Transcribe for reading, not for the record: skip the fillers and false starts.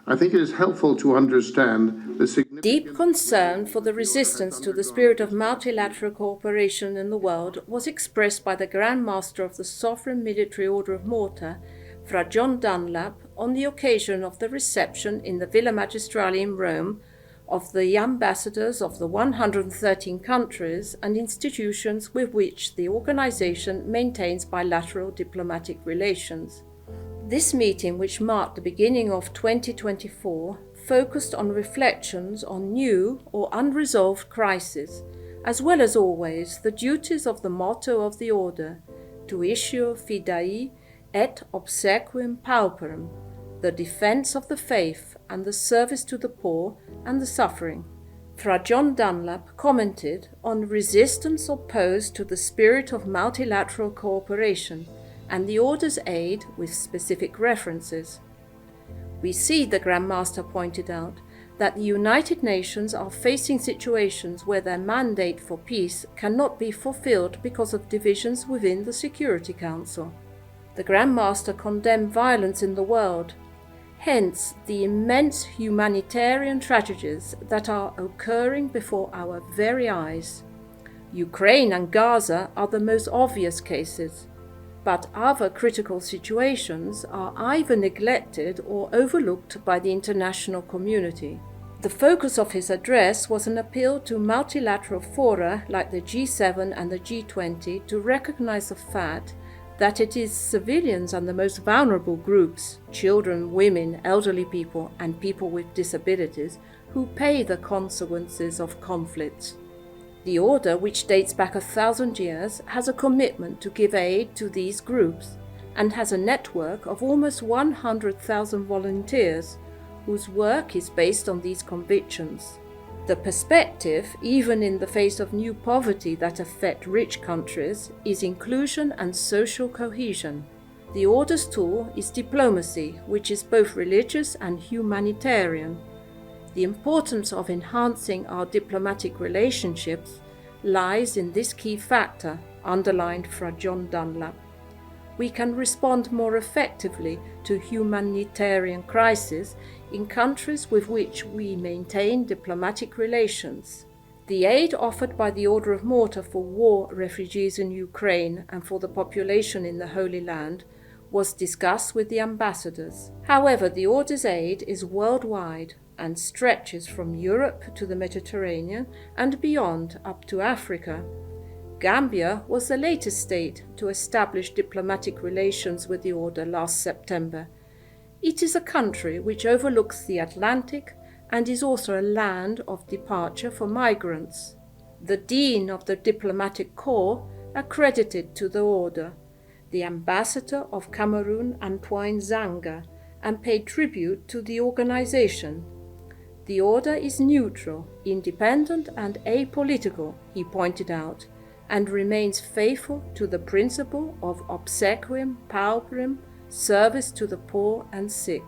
I think it is helpful to understand the significant... Deep concern for the resistance to the spirit of multilateral cooperation in the world was expressed by the Grand Master of the Sovereign Military Order of Malta, Fra John Dunlap, on the occasion of the reception in the Villa Magistrale in Rome of the ambassadors of the 113 countries and institutions with which the organization maintains bilateral diplomatic relations. This meeting, which marked the beginning of 2024, focused on reflections on new or unresolved crises, as well as always the duties of the motto of the Order, Tuitio Fidei et Obsequium Pauperum, the defense of the faith and the service to the poor and the suffering. Fra John Dunlap commented on resistance opposed to the spirit of multilateral cooperation and the Order's aid with specific references. We see, the Grand Master pointed out, that the United Nations are facing situations where their mandate for peace cannot be fulfilled because of divisions within the Security Council. The Grand Master condemned violence in the world, hence the immense humanitarian tragedies that are occurring before our very eyes. Ukraine and Gaza are the most obvious cases, but other critical situations are either neglected or overlooked by the international community. The focus of his address was an appeal to multilateral fora like the G7 and the G20 to recognize the fact that it is civilians and the most vulnerable groups, children, women, elderly people, and people with disabilities, who pay the consequences of conflicts. The Order, which dates back 1,000 years, has a commitment to give aid to these groups and has a network of almost 100,000 volunteers whose work is based on these convictions. The perspective, even in the face of new poverty that affect rich countries, is inclusion and social cohesion. The Order's tool is diplomacy, which is both religious and humanitarian. The importance of enhancing our diplomatic relationships lies in this key factor, underlined Fra John Dunlap. We can respond more effectively to humanitarian crises in countries with which we maintain diplomatic relations. The aid offered by the Order of Malta for war refugees in Ukraine and for the population in the Holy Land was discussed with the ambassadors. However, the Order's aid is worldwide and stretches from Europe to the Mediterranean and beyond up to Africa. Gambia was the latest state to establish diplomatic relations with the Order last September. It is a country which overlooks the Atlantic and is also a land of departure for migrants. The Dean of the Diplomatic Corps accredited to the Order, the Ambassador of Cameroon Antoine Zanga, and paid tribute to the organization. The Order is neutral, independent and apolitical, he pointed out, and remains faithful to the principle of obsequium pauperum, service to the poor and sick.